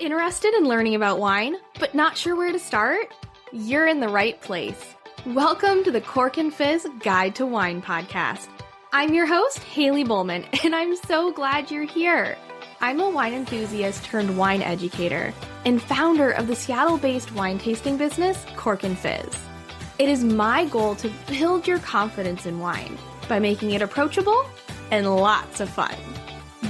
Interested in learning about wine, but not sure where to start? You're in the right place. Welcome to the Cork and Fizz Guide to Wine podcast. I'm your host, Haley Bowman, and I'm so glad you're here. I'm a wine enthusiast turned wine educator and founder of the Seattle-based wine tasting business, Cork and Fizz. It is my goal to build your confidence in wine by making it approachable and lots of fun.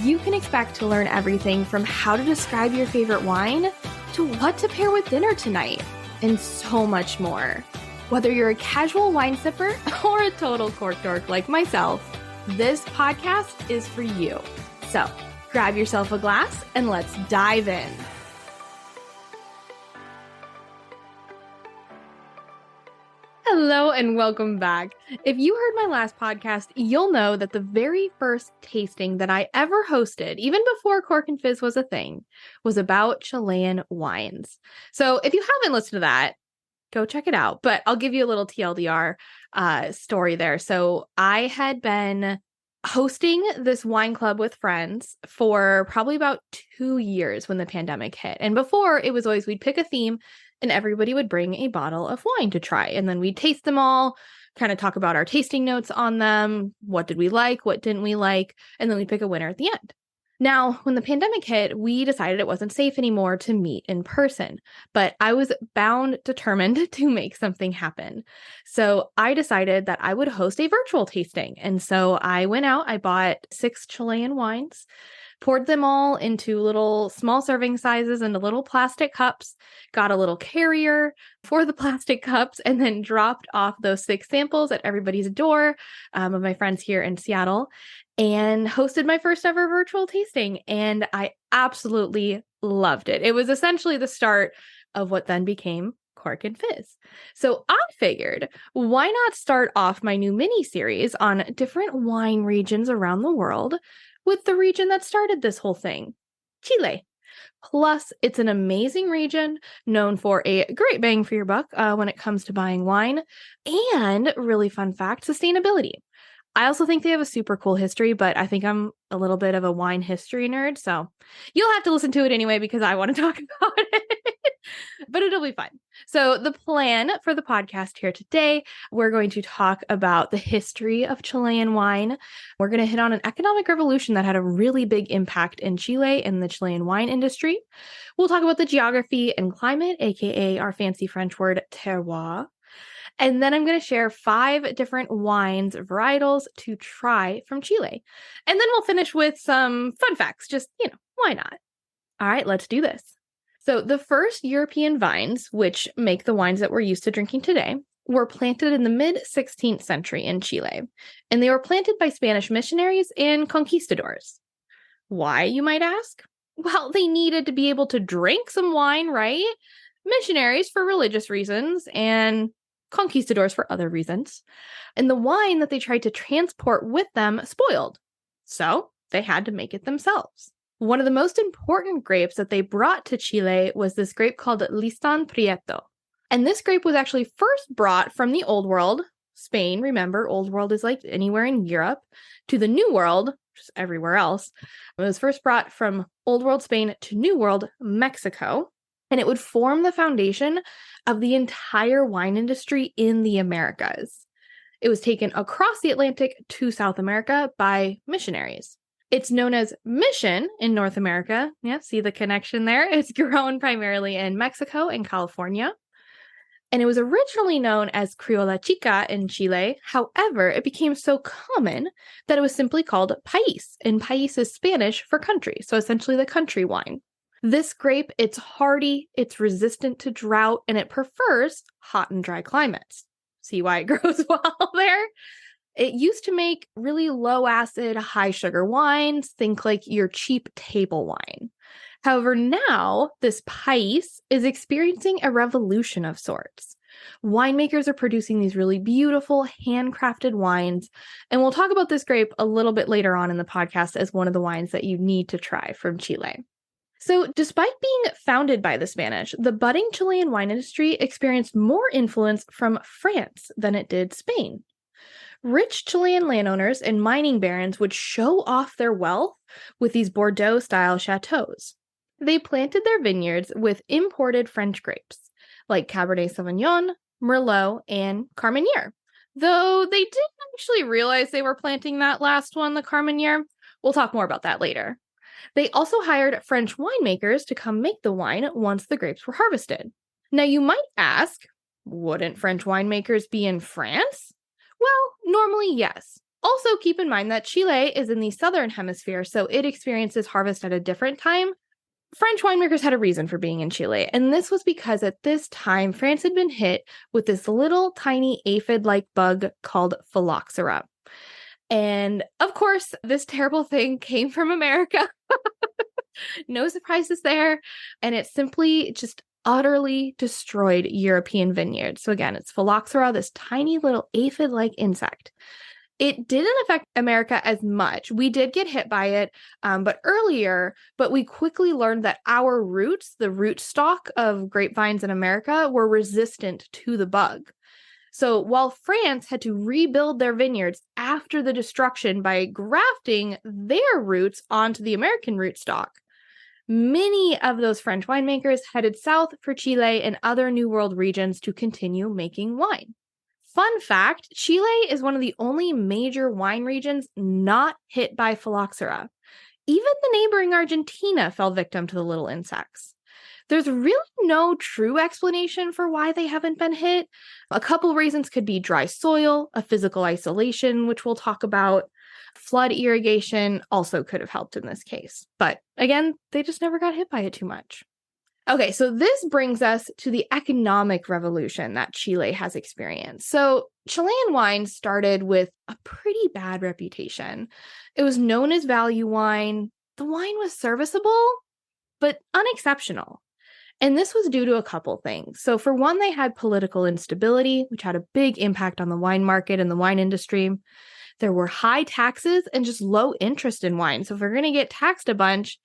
You can expect to learn everything from how to describe your favorite wine to what to pair with dinner tonight, and so much more. Whether you're a casual wine sipper or a total cork dork like myself, this podcast is for you. So grab yourself a glass and let's dive in. Hello and welcome back. If you heard my last podcast, you'll know that the very first tasting that I ever hosted, even before Cork and Fizz was a thing, was about Chilean wines. So if you haven't listened to that, go check it out. But I'll give you a little TLDR story there. So I had been hosting this wine club with friends for probably about 2 years when the pandemic hit. And before, it was always we'd pick a theme and everybody would bring a bottle of wine to try. And then we'd taste them all, kind of talk about our tasting notes on them. What did we like? What didn't we like? And then we'd pick a winner at the end. Now, when the pandemic hit, we decided it wasn't safe anymore to meet in person, but I was determined to make something happen. So I decided that I would host a virtual tasting. And so I went out, I bought 6 Chilean wines, poured them all into little small serving sizes into little plastic cups, got a little carrier for the plastic cups, and then dropped off those 6 samples at everybody's door of my friends here in Seattle, and hosted my first ever virtual tasting. And I absolutely loved it. It was essentially the start of what then became Cork and Fizz. So I figured, why not start off my new mini-series on different wine regions around the world with the region that started this whole thing, Chile. Plus, it's an amazing region known for a great bang for your buck when it comes to buying wine, and really fun fact, sustainability. I also think they have a super cool history, but I think I'm a little bit of a wine history nerd, so you'll have to listen to it anyway because I want to talk about it, but it'll be fun. So the plan for the podcast here today, we're going to talk about the history of Chilean wine. We're going to hit on an economic revolution that had a really big impact in Chile and the Chilean wine industry. We'll talk about the geography and climate, aka our fancy French word terroir. And then I'm going to share 5 different wines, varietals to try from Chile. And then we'll finish with some fun facts. Just, why not? All right, let's do this. So the first European vines, which make the wines that we're used to drinking today, were planted in the mid-16th century in Chile. And they were planted by Spanish missionaries and conquistadors. Why, you might ask? Well, they needed to be able to drink some wine, right? Missionaries for religious reasons, and conquistadors for other reasons. And the wine that they tried to transport with them spoiled. So they had to make it themselves. One of the most important grapes that they brought to Chile was this grape called Listan Prieto. And this grape was actually first brought from the Old World, Spain. Remember, Old World is like anywhere in Europe, to the New World, just everywhere else. It was first brought from Old World Spain to New World, Mexico. And it would form the foundation of the entire wine industry in the Americas. It was taken across the Atlantic to South America by missionaries. It's known as Mission in North America. Yeah, see the connection there? It's grown primarily in Mexico and California. And it was originally known as Criolla Chica in Chile. However, it became so common that it was simply called Pais. And Pais is Spanish for country, so essentially the country wine. This grape, it's hardy, it's resistant to drought, and it prefers hot and dry climates. See why it grows well there? It used to make really low acid, high sugar wines. Think like your cheap table wine. However, now this Pais is experiencing a revolution of sorts. Winemakers are producing these really beautiful handcrafted wines. And we'll talk about this grape a little bit later on in the podcast as one of the wines that you need to try from Chile. So despite being founded by the Spanish, the budding Chilean wine industry experienced more influence from France than it did Spain. Rich Chilean landowners and mining barons would show off their wealth with these Bordeaux-style chateaus. They planted their vineyards with imported French grapes, like Cabernet Sauvignon, Merlot, and Carmenere. Though they didn't actually realize they were planting that last one, the Carmenere. We'll talk more about that later. They also hired French winemakers to come make the wine once the grapes were harvested. Now, you might ask, wouldn't French winemakers be in France? Well, normally, yes. Also, keep in mind that Chile is in the southern hemisphere, so it experiences harvest at a different time. French winemakers had a reason for being in Chile, and this was because at this time, France had been hit with this little tiny aphid-like bug called phylloxera. And of course, this terrible thing came from America. No surprises there. And it simply just utterly destroyed European vineyards. So again, it's phylloxera, this tiny little aphid-like insect. It didn't affect America as much. We did get hit by it, but we quickly learned that our roots, the rootstock of grapevines in America, were resistant to the bug. So while France had to rebuild their vineyards after the destruction by grafting their roots onto the American rootstock, many of those French winemakers headed south for Chile and other New World regions to continue making wine. Fun fact, Chile is one of the only major wine regions not hit by phylloxera. Even the neighboring Argentina fell victim to the little insects. There's really no true explanation for why they haven't been hit. A couple reasons could be dry soil, a physical isolation, which we'll talk about. Flood irrigation also could have helped in this case. But again, they just never got hit by it too much. Okay, so this brings us to the economic revolution that Chile has experienced. So Chilean wine started with a pretty bad reputation. It was known as value wine. The wine was serviceable, but unexceptional. And this was due to a couple things. So for one, they had political instability, which had a big impact on the wine market and the wine industry. There were high taxes and just low interest in wine. So if we're going to get taxed a bunch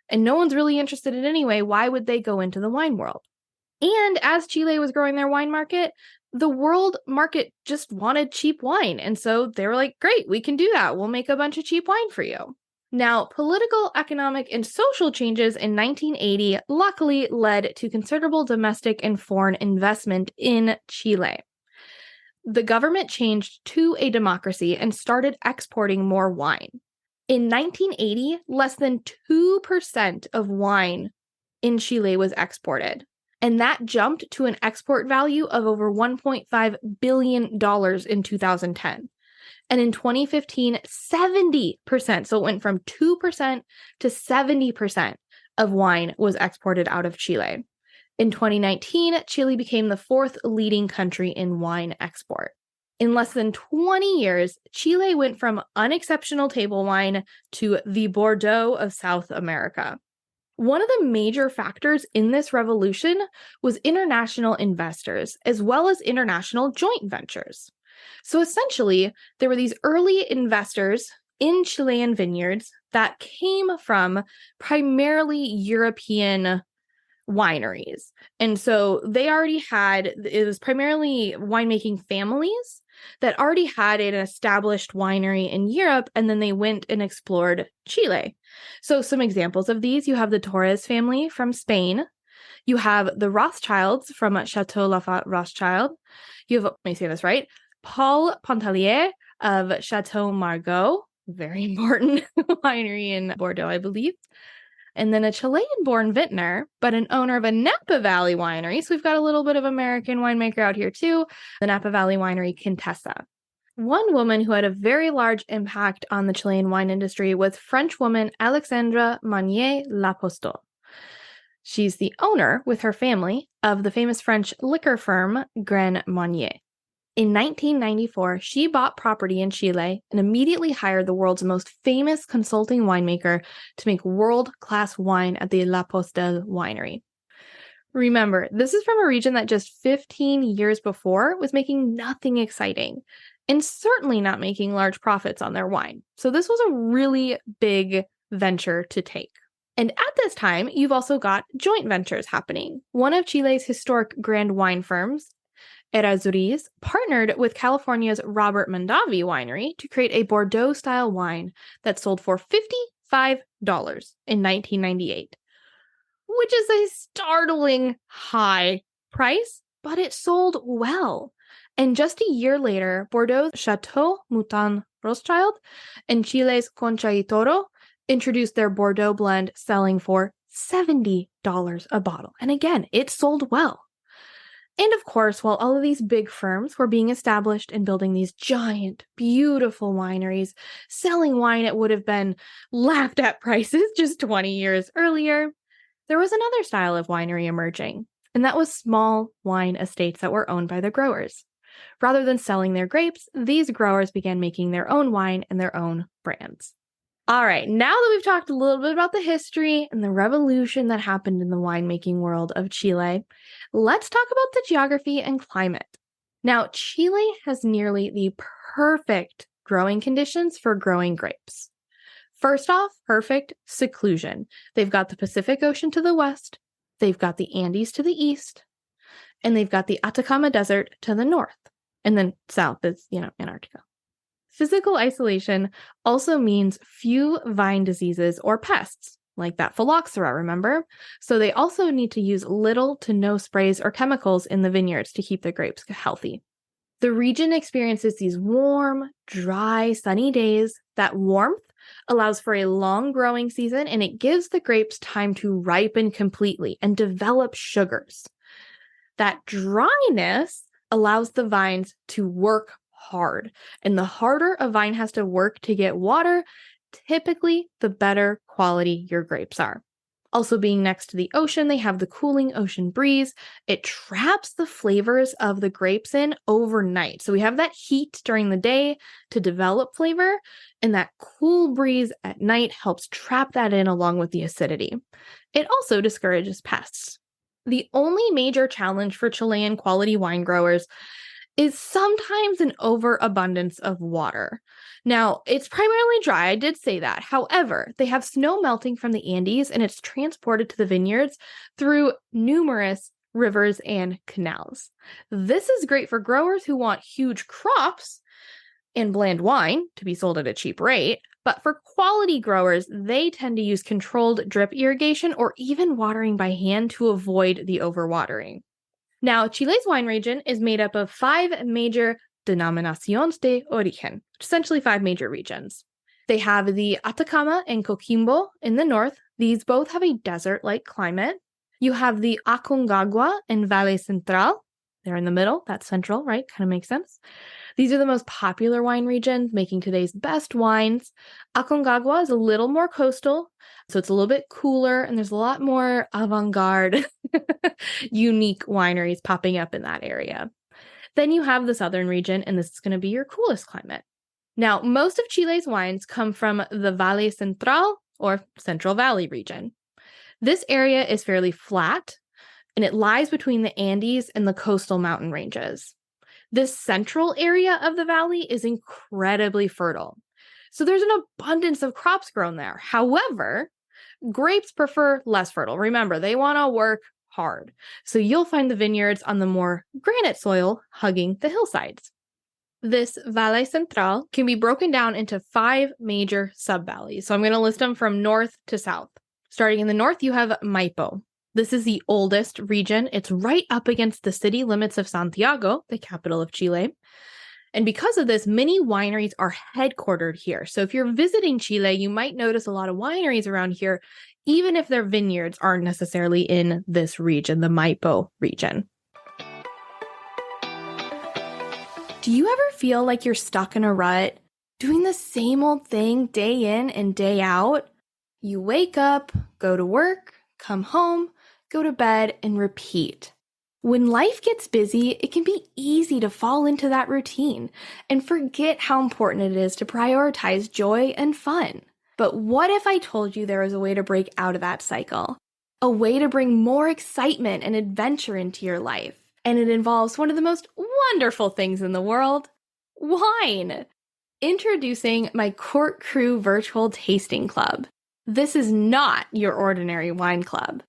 and no one's really interested in it anyway, why would they go into the wine world? And as Chile was growing their wine market, the world market just wanted cheap wine. And so they were like, great, we can do that. We'll make a bunch of cheap wine for you. Now, political, economic, and social changes in 1980 luckily led to considerable domestic and foreign investment in Chile. The government changed to a democracy and started exporting more wine. In 1980, less than 2% of wine in Chile was exported, and that jumped to an export value of over $1.5 billion in 2010. And in 2015, 70%, so it went from 2% to 70% of wine was exported out of Chile. In 2019, Chile became the fourth leading country in wine export. In less than 20 years, Chile went from unexceptional table wine to the Bordeaux of South America. One of the major factors in this revolution was international investors, as well as international joint ventures. So essentially, there were these early investors in Chilean vineyards that came from primarily European wineries. And so they already had, it was primarily winemaking families that already had an established winery in Europe, and then they went and explored Chile. So some examples of these, you have the Torres family from Spain. You have the Rothschilds from Chateau Lafite Rothschild. You have, let me say this right, Paul Pontalier of Chateau Margaux, very important winery in Bordeaux, I believe. And then a Chilean-born vintner, but an owner of a Napa Valley winery. So we've got a little bit of American winemaker out here too, the Napa Valley winery Quintessa. One woman who had a very large impact on the Chilean wine industry was French woman Alexandra Monnier Laposteau. She's the owner, with her family, of the famous French liquor firm Grand Marnier. In 1994, she bought property in Chile and immediately hired the world's most famous consulting winemaker to make world-class wine at the La Postel winery. Remember, this is from a region that just 15 years before was making nothing exciting and certainly not making large profits on their wine. So this was a really big venture to take. And at this time, you've also got joint ventures happening. One of Chile's historic grand wine firms, Errázuriz, partnered with California's Robert Mondavi winery to create a Bordeaux-style wine that sold for $55 in 1998. which is a startling high price, but it sold well. And just a year later, Bordeaux's Chateau Mouton Rothschild and Chile's Concha y Toro introduced their Bordeaux blend, selling for $70 a bottle. And again, it sold well. And of course, while all of these big firms were being established and building these giant, beautiful wineries, selling wine at would have been laughed at prices just 20 years earlier, there was another style of winery emerging, and that was small wine estates that were owned by the growers. Rather than selling their grapes, these growers began making their own wine and their own brands. All right, now that we've talked a little bit about the history and the revolution that happened in the winemaking world of Chile, let's talk about the geography and climate. Now, Chile has nearly the perfect growing conditions for growing grapes. First off, perfect seclusion. They've got the Pacific Ocean to the west, they've got the Andes to the east, and they've got the Atacama Desert to the north. And then south is, Antarctica. Physical isolation also means few vine diseases or pests, like that phylloxera, remember? So they also need to use little to no sprays or chemicals in the vineyards to keep the grapes healthy. The region experiences these warm, dry, sunny days. That warmth allows for a long growing season, and it gives the grapes time to ripen completely and develop sugars. That dryness allows the vines to work hard. And the harder a vine has to work to get water, typically the better quality your grapes are. Also, being next to the ocean, they have the cooling ocean breeze. It traps the flavors of the grapes in overnight. So we have that heat during the day to develop flavor, and that cool breeze at night helps trap that in along with the acidity. It also discourages pests. The only major challenge for Chilean quality wine growers is sometimes an overabundance of water. Now, it's primarily dry, I did say that. However, they have snow melting from the Andes, and it's transported to the vineyards through numerous rivers and canals. This is great for growers who want huge crops and bland wine to be sold at a cheap rate, but for quality growers, they tend to use controlled drip irrigation or even watering by hand to avoid the overwatering. Now, Chile's wine region is made up of 5 major denominaciones de origen, essentially 5 major regions. They have the Atacama and Coquimbo in the north. These both have a desert-like climate. You have the Aconcagua and Valle Central. They're in the middle. That's central, right? Kind of makes sense. These are the most popular wine regions, making today's best wines. Aconcagua is a little more coastal, so it's a little bit cooler, and there's a lot more avant-garde, unique wineries popping up in that area. Then you have the southern region, and this is going to be your coolest climate. Now, most of Chile's wines come from the Valle Central, or Central Valley region. This area is fairly flat, and it lies between the Andes and the coastal mountain ranges. This central area of the valley is incredibly fertile. So there's an abundance of crops grown there. However, grapes prefer less fertile. Remember, they want to work hard. So you'll find the vineyards on the more granite soil hugging the hillsides. This Valle Central can be broken down into 5 major sub-valleys. So I'm going to list them from north to south. Starting in the north, you have Maipo. This is the oldest region. It's right up against the city limits of Santiago, the capital of Chile. And because of this, many wineries are headquartered here. So if you're visiting Chile, you might notice a lot of wineries around here, even if their vineyards aren't necessarily in this region, the Maipo region. Do you ever feel like you're stuck in a rut, doing the same old thing day in and day out? You wake up, go to work, come home, go to bed, and repeat. When life gets busy, it can be easy to fall into that routine and forget how important it is to prioritize joy and fun. But what if I told you there was a way to break out of that cycle? A way to bring more excitement and adventure into your life. And it involves one of the most wonderful things in the world, wine. Introducing my Court Crew Virtual Tasting Club. This is not your ordinary wine club.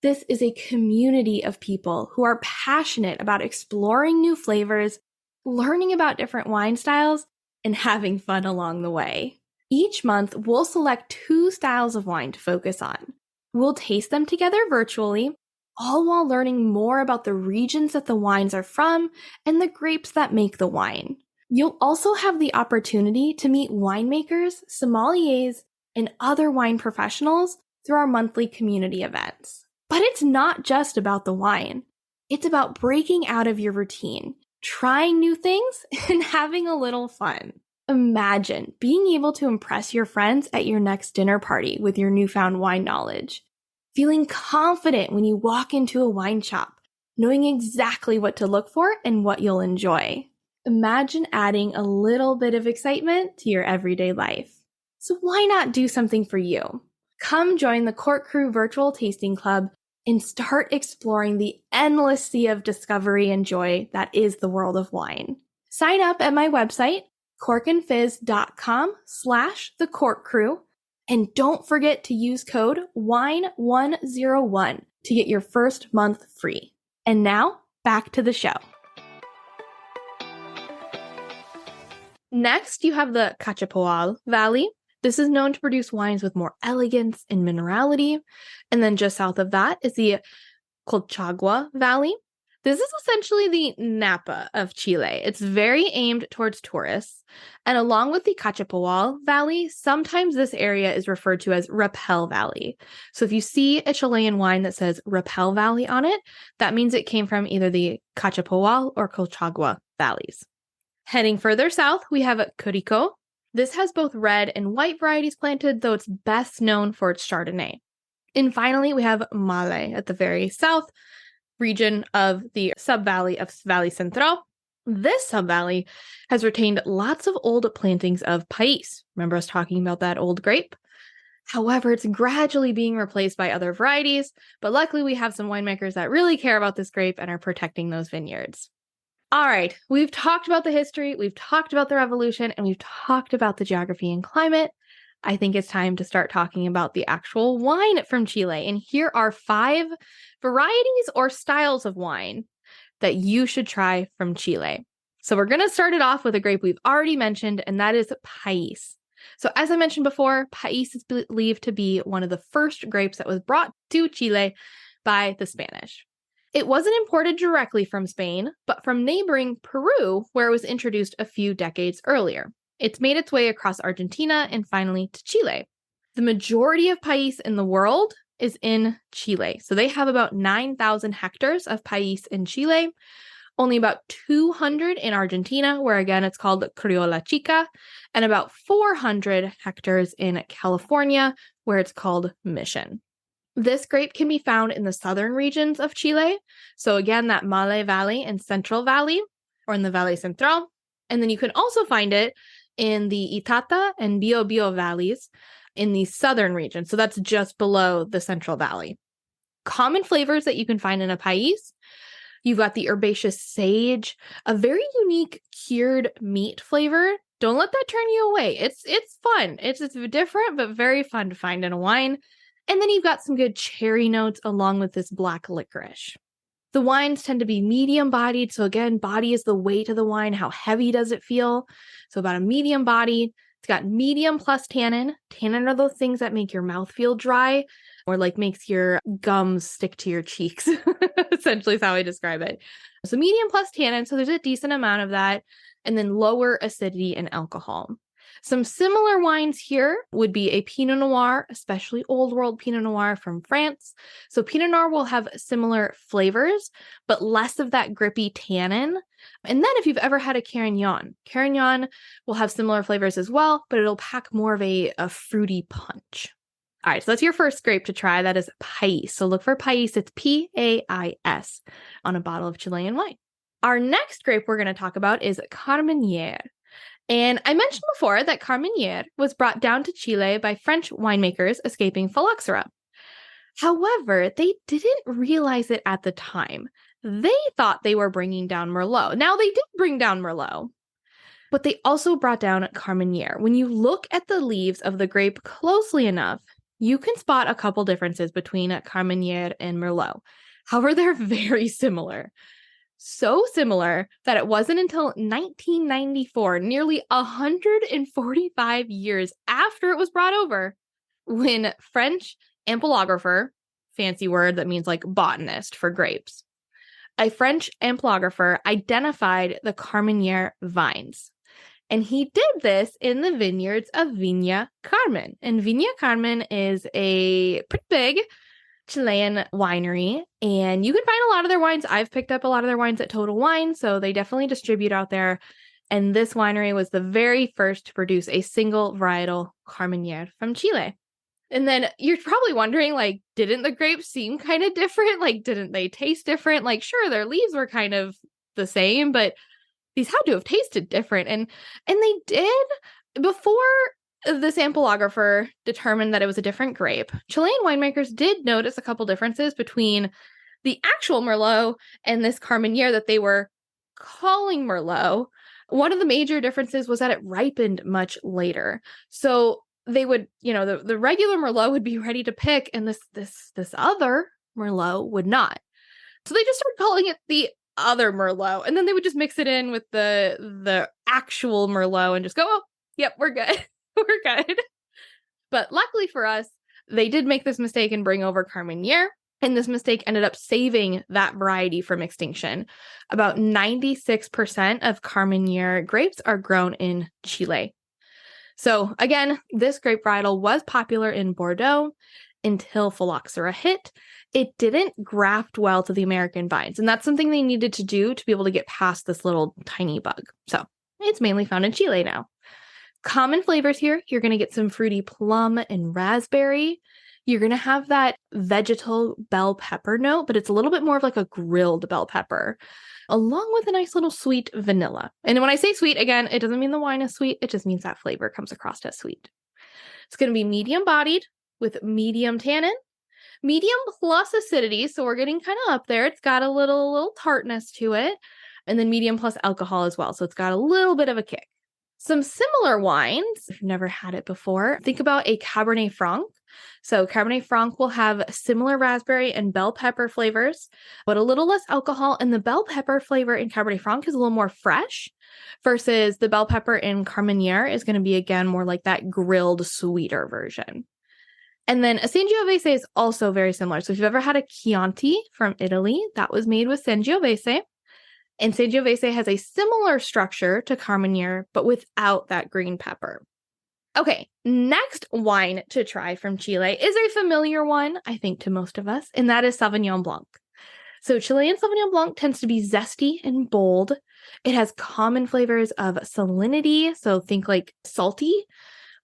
This is a community of people who are passionate about exploring new flavors, learning about different wine styles, and having fun along the way. Each month, we'll select 2 styles of wine to focus on. We'll taste them together virtually, all while learning more about the regions that the wines are from and the grapes that make the wine. You'll also have the opportunity to meet winemakers, sommeliers, and other wine professionals through our monthly community events. But it's not just about the wine. It's about breaking out of your routine, trying new things, and having a little fun. Imagine being able to impress your friends at your next dinner party with your newfound wine knowledge. Feeling confident when you walk into a wine shop, knowing exactly what to look for and what you'll enjoy. Imagine adding a little bit of excitement to your everyday life. So why not do something for you? Come join the Cork Crew Virtual Tasting Club and start exploring the endless sea of discovery and joy that is the world of wine. Sign up at my website, corkandfizz.com/thecorkcrew, and don't forget to use code WINE101 to get your first month free. And now, back to the show. Next, you have the Cachapoal Valley. This is known to produce wines with more elegance and minerality. And then just south of that is the Colchagua Valley. This is essentially the Napa of Chile. It's very aimed towards tourists. And along with the Cachapoal Valley, sometimes this area is referred to as Rapel Valley. So if you see a Chilean wine that says Rapel Valley on it, that means it came from either the Cachapoal or Colchagua valleys. Heading further south, we have Curico. This has both red and white varieties planted, though it's best known for its Chardonnay. And finally, we have Male at the very south region of the sub-valley of Valley Central. This sub-valley has retained lots of old plantings of Pais. Remember us talking about that old grape? However, it's gradually being replaced by other varieties, but luckily we have some winemakers that really care about this grape and are protecting those vineyards. All right, we've talked about the history, we've talked about the revolution, and we've talked about the geography and climate. I think it's time to start talking about the actual wine from Chile. And here are 5 varieties or styles of wine that you should try from Chile. So we're going to start it off with a grape we've already mentioned, and that is Pais. So as I mentioned before, Pais is believed to be one of the first grapes that was brought to Chile by the Spanish. It wasn't imported directly from Spain, but from neighboring Peru, where it was introduced a few decades earlier. It's made its way across Argentina and finally to Chile. The majority of Pais in the world is in Chile. So they have about 9,000 hectares of Pais in Chile, only about 200 in Argentina, where again it's called Criolla Chica, and about 400 hectares in California, where it's called Mission. This grape can be found in the southern regions of Chile. So again, that Male Valley and Central Valley, or in the Valley Central. And then you can also find it in the Itata and Biobío valleys in the southern region. So that's just below the Central Valley. Common flavors that you can find in a Pais. You've got the herbaceous sage, a very unique cured meat flavor. Don't let that turn you away. It's fun. It's different, but very fun to find in a wine. And then you've got some good cherry notes along with this black licorice. The wines tend to be medium-bodied. So again, body is the weight of the wine. How heavy does it feel? So about a medium body. It's got medium plus tannin. Tannin are those things that make your mouth feel dry or like makes your gums stick to your cheeks. Essentially is how I describe it. So medium plus tannin. So there's a decent amount of that. And then lower acidity and alcohol. Some similar wines here would be a Pinot Noir, especially Old World Pinot Noir from France. So Pinot Noir will have similar flavors, but less of that grippy tannin. And then if you've ever had a Carignan, Carignan will have similar flavors as well, but it'll pack more of a fruity punch. All right, so that's your first grape to try. That is Pais. So look for Pais. It's Pais on a bottle of Chilean wine. Our next grape we're going to talk about is Carmenere. And I mentioned before that Carmenere was brought down to Chile by French winemakers escaping phylloxera. However, they didn't realize it at the time. They thought they were bringing down Merlot. Now, they did bring down Merlot, but they also brought down Carmenere. When you look at the leaves of the grape closely enough, you can spot a couple differences between Carmenere and Merlot. However, they're very similar. So similar that it wasn't until 1994, nearly 145 years after it was brought over, when French ampelographer fancy word that means like botanist for grapes. A French amplographer identified the Carmenere vines. And he did this in the vineyards of Viña Carmen. And Viña Carmen is a pretty big Chilean winery. And you can find a lot of their wines. I've picked up a lot of their wines at Total Wine, so they definitely distribute out there. And this winery was the very first to produce a single varietal Carmenere from Chile. And then you're probably wondering, like, didn't the grapes seem kind of different? Like, didn't they taste different? Like, sure, their leaves were kind of the same, but these had to have tasted different. And they did. Before the sampleographer determined that it was a different grape, Chilean winemakers did notice a couple differences between the actual Merlot and this Carmenere that they were calling Merlot. One of the major differences was that it ripened much later. So they would, the regular Merlot would be ready to pick, and this other Merlot would not. So they just started calling it the other Merlot, and then they would just mix it in with the actual Merlot and just go, oh, yep, we're good. We're good. But luckily for us, they did make this mistake and bring over Carmenere, and this mistake ended up saving that variety from extinction. About 96% of Carmenere grapes are grown in Chile. So again, this grape varietal was popular in Bordeaux until phylloxera hit. It didn't graft well to the American vines, and that's something they needed to do to be able to get past this little tiny bug. So it's mainly found in Chile now. Common flavors here, you're going to get some fruity plum and raspberry. You're going to have that vegetal bell pepper note, but it's a little bit more of like a grilled bell pepper, along with a nice little sweet vanilla. And when I say sweet, again, it doesn't mean the wine is sweet. It just means that flavor comes across as sweet. It's going to be medium bodied with medium tannin, medium plus acidity. So we're getting kind of up there. It's got a little tartness to it, and then medium plus alcohol as well. So it's got a little bit of a kick. Some similar wines, if you've never had it before, think about a Cabernet Franc. So Cabernet Franc will have similar raspberry and bell pepper flavors, but a little less alcohol. And the bell pepper flavor in Cabernet Franc is a little more fresh versus the bell pepper in Carmenere is going to be, again, more like that grilled, sweeter version. And then a Sangiovese is also very similar. So if you've ever had a Chianti from Italy, that was made with Sangiovese. And Sangiovese has a similar structure to Carmenere, but without that green pepper. Okay, next wine to try from Chile is a familiar one, I think, to most of us, and that is Sauvignon Blanc. So Chilean Sauvignon Blanc tends to be zesty and bold. It has common flavors of salinity, so think like salty,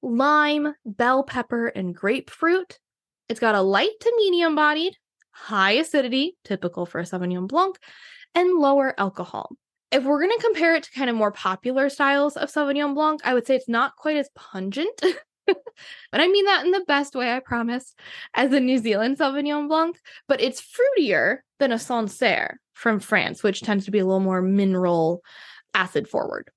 lime, bell pepper, and grapefruit. It's got a light to medium bodied, high acidity, typical for a Sauvignon Blanc, and lower alcohol. If we're going to compare it to kind of more popular styles of Sauvignon Blanc, I would say it's not quite as pungent. And I mean that in the best way, I promise, as a New Zealand Sauvignon Blanc, but it's fruitier than a Sancerre from France, which tends to be a little more mineral acid forward.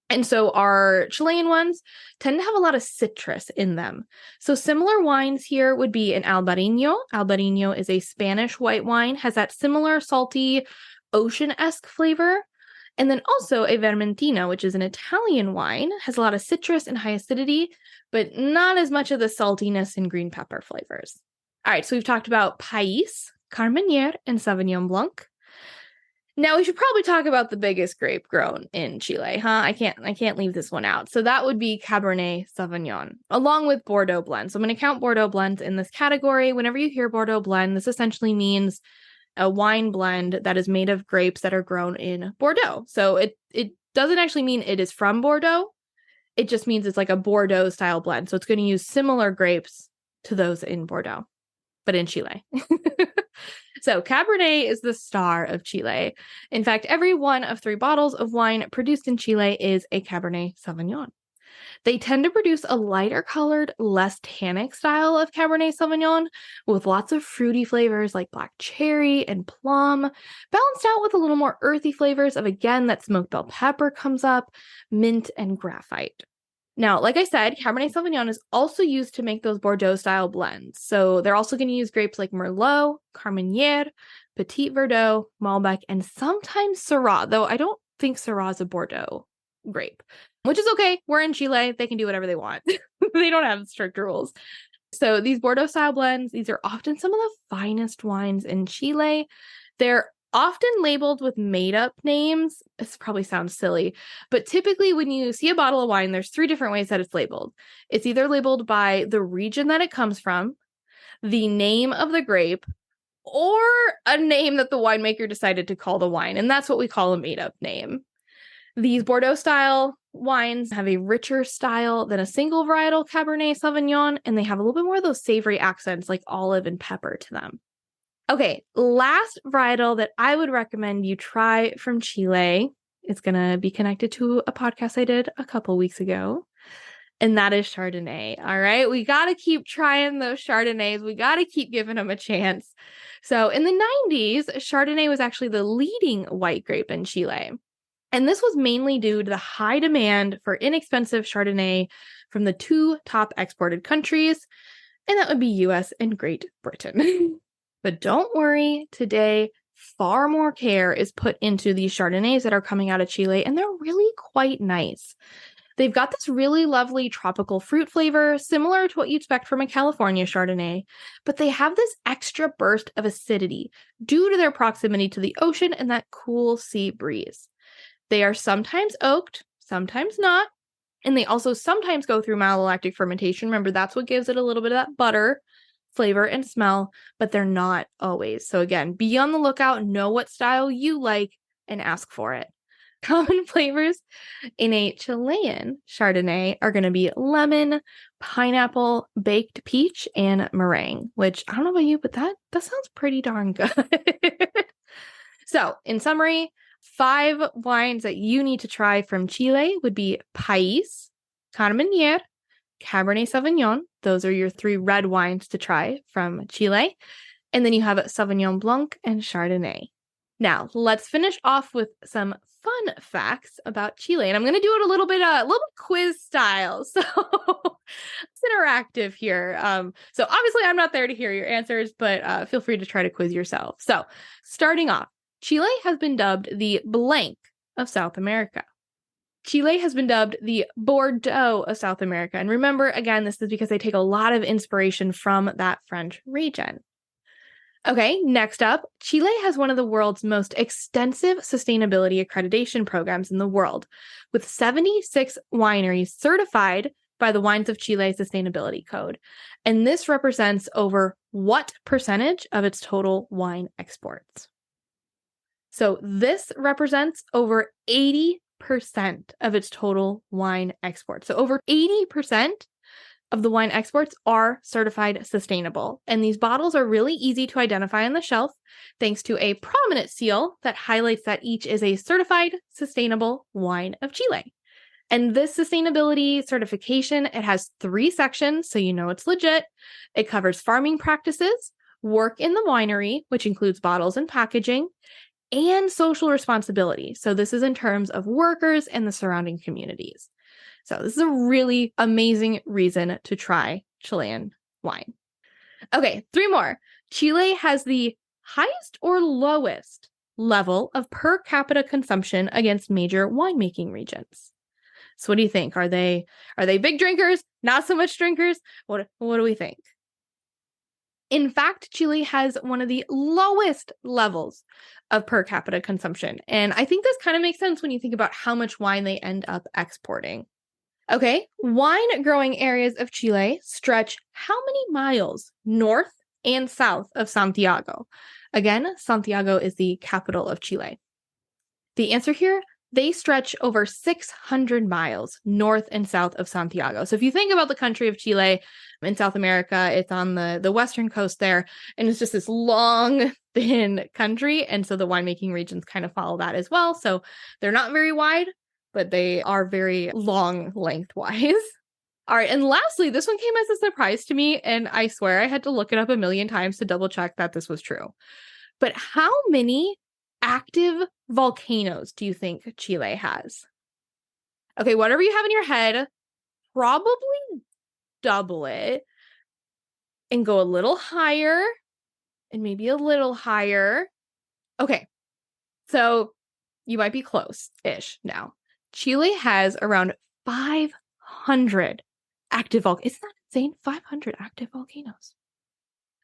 And so our Chilean ones tend to have a lot of citrus in them. So similar wines here would be an Albarino. Albarino is a Spanish white wine, has that similar salty, ocean-esque flavor. And then also a Vermentino, which is an Italian wine, has a lot of citrus and high acidity, but not as much of the saltiness and green pepper flavors. All right, so we've talked about Pais, Carmenere, and Sauvignon Blanc. Now we should probably talk about the biggest grape grown in Chile, huh? I can't leave this one out. So that would be Cabernet Sauvignon, along with Bordeaux blends. So I'm going to count Bordeaux blends in this category. Whenever you hear Bordeaux blend, this essentially means a wine blend that is made of grapes that are grown in Bordeaux. So it doesn't actually mean it is from Bordeaux. It just means it's like a Bordeaux style blend. So it's going to use similar grapes to those in Bordeaux, but in Chile. So Cabernet is the star of Chile. In fact, every one of 3 bottles of wine produced in Chile is a Cabernet Sauvignon. They tend to produce a lighter colored, less tannic style of Cabernet Sauvignon with lots of fruity flavors like black cherry and plum, balanced out with a little more earthy flavors of, again, that smoked bell pepper comes up, mint, and graphite. Now, like I said, Cabernet Sauvignon is also used to make those Bordeaux-style blends. So they're also going to use grapes like Merlot, Carmenere, Petit Verdot, Malbec, and sometimes Syrah, though I don't think Syrah is a Bordeaux grape, which is okay. We're in Chile. They can do whatever they want. They don't have strict rules. So these Bordeaux style blends, these are often some of the finest wines in Chile. They're often labeled with made up names. This probably sounds silly, but typically when you see a bottle of wine, there's 3 different ways that it's labeled. It's either labeled by the region that it comes from, the name of the grape, or a name that the winemaker decided to call the wine. And that's what we call a made up name. These Bordeaux style wines have a richer style than a single varietal Cabernet Sauvignon, and they have a little bit more of those savory accents like olive and pepper to them. Okay, last varietal that I would recommend you try from Chile is going to be connected to a podcast I did a couple weeks ago, and that is Chardonnay. All right, we got to keep trying those Chardonnays. We got to keep giving them a chance. So in the 90s, Chardonnay was actually the leading white grape in Chile. And this was mainly due to the high demand for inexpensive Chardonnay from the 2 top exported countries, and that would be US and Great Britain. But don't worry, today, far more care is put into these Chardonnays that are coming out of Chile, and they're really quite nice. They've got this really lovely tropical fruit flavor, similar to what you'd expect from a California Chardonnay, but they have this extra burst of acidity due to their proximity to the ocean and that cool sea breeze. They are sometimes oaked, sometimes not, and they also sometimes go through malolactic fermentation. Remember, that's what gives it a little bit of that butter flavor and smell, but they're not always. So again, be on the lookout, know what style you like, and ask for it. Common flavors in a Chilean Chardonnay are going to be lemon, pineapple, baked peach, and meringue, which I don't know about you, but that sounds pretty darn good. So in summary, 5 wines that you need to try from Chile would be Pais, Carmenere, Cabernet Sauvignon. Those are your 3 red wines to try from Chile. And then you have Sauvignon Blanc and Chardonnay. Now, let's finish off with some fun facts about Chile. And I'm going to do it a little bit quiz style. So it's interactive here. So obviously I'm not there to hear your answers, but feel free to try to quiz yourself. So starting off, Chile has been dubbed the blank of South America. Chile has been dubbed the Bordeaux of South America. And remember, again, this is because they take a lot of inspiration from that French region. Okay, next up, Chile has one of the world's most extensive sustainability accreditation programs in the world, with 76 wineries certified by the Wines of Chile Sustainability Code. And this represents over what percentage of its total wine exports? So this represents over 80% of its total wine exports. So over 80% of the wine exports are certified sustainable. And these bottles are really easy to identify on the shelf thanks to a prominent seal that highlights that each is a certified sustainable wine of Chile. And this sustainability certification, it has 3 sections, so you know it's legit. It covers farming practices, work in the winery, which includes bottles and packaging, and social responsibility. So this is in terms of workers and the surrounding communities. So this is a really amazing reason to try Chilean wine. Okay, 3 more. Chile has the highest or lowest level of per capita consumption against major winemaking regions. So what do you think? Are they big drinkers? Not so much drinkers? What do we think? In fact, Chile has one of the lowest levels of per capita consumption. And I think this kind of makes sense when you think about how much wine they end up exporting. Okay, wine growing areas of Chile stretch how many miles north and south of Santiago? Again, Santiago is the capital of Chile. The answer here, they stretch over 600 miles north and south of Santiago. So if you think about the country of Chile in South America, it's on the western coast there, and it's just this long, thin country. And so the winemaking regions kind of follow that as well. So they're not very wide, but they are very long lengthwise. All right. And lastly, this one came as a surprise to me, and I swear I had to look it up a million times to double check that this was true. But how many active volcanoes do you think Chile has? Okay, whatever you have in your head, probably double it and go a little higher and maybe a little higher. Okay, so you might be close-ish now. Chile has around 500 active volcanoes. Isn't that Saying 500 active volcanoes.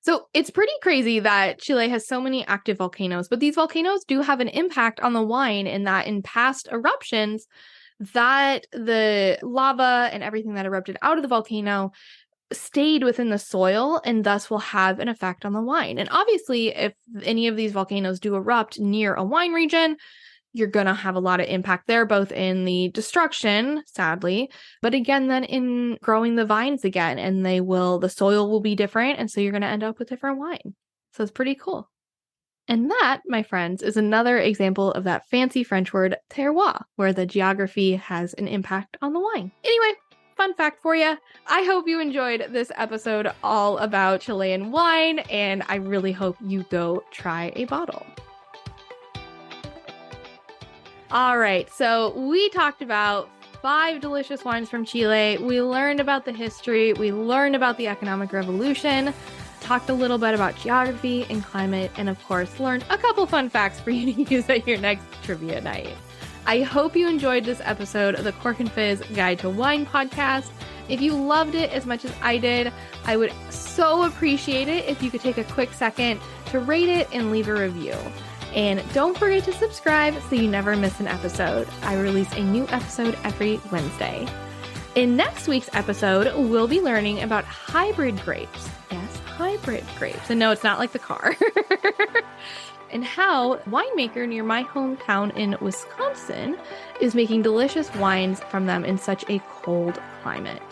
So it's pretty crazy that Chile has so many active volcanoes, but these volcanoes do have an impact on the wine in that in past eruptions, that the lava and everything that erupted out of the volcano stayed within the soil and thus will have an effect on the wine. And obviously, if any of these volcanoes do erupt near a wine region, you're going to have a lot of impact there, both in the destruction, sadly, but again, then in growing the vines again, and the soil will be different. And so you're going to end up with different wine. So it's pretty cool. And that, my friends, is another example of that fancy French word terroir, where the geography has an impact on the wine. Anyway, fun fact for you. I hope you enjoyed this episode all about Chilean wine, and I really hope you go try a bottle. All right, so we talked about 5 delicious wines from Chile. We learned about the history. We learned about the economic revolution, talked a little bit about geography and climate, and of course, learned a couple fun facts for you to use at your next trivia night. I hope you enjoyed this episode of the Cork and Fizz Guide to Wine podcast. If you loved it as much as I did, I would so appreciate it if you could take a quick second to rate it and leave a review. And don't forget to subscribe so you never miss an episode. I release a new episode every Wednesday. In next week's episode, we'll be learning about hybrid grapes. Yes, hybrid grapes. And no, it's not like the car. And how a winemaker near my hometown in Wisconsin is making delicious wines from them in such a cold climate.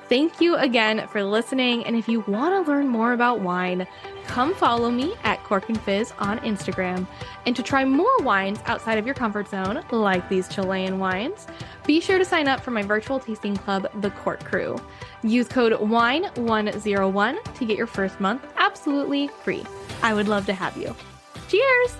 Thank you again for listening. And if you want to learn more about wine, come follow me at Cork and Fizz on Instagram. And to try more wines outside of your comfort zone, like these Chilean wines, be sure to sign up for my virtual tasting club, The Cork Crew. Use code WINE101 to get your first month absolutely free. I would love to have you. Cheers!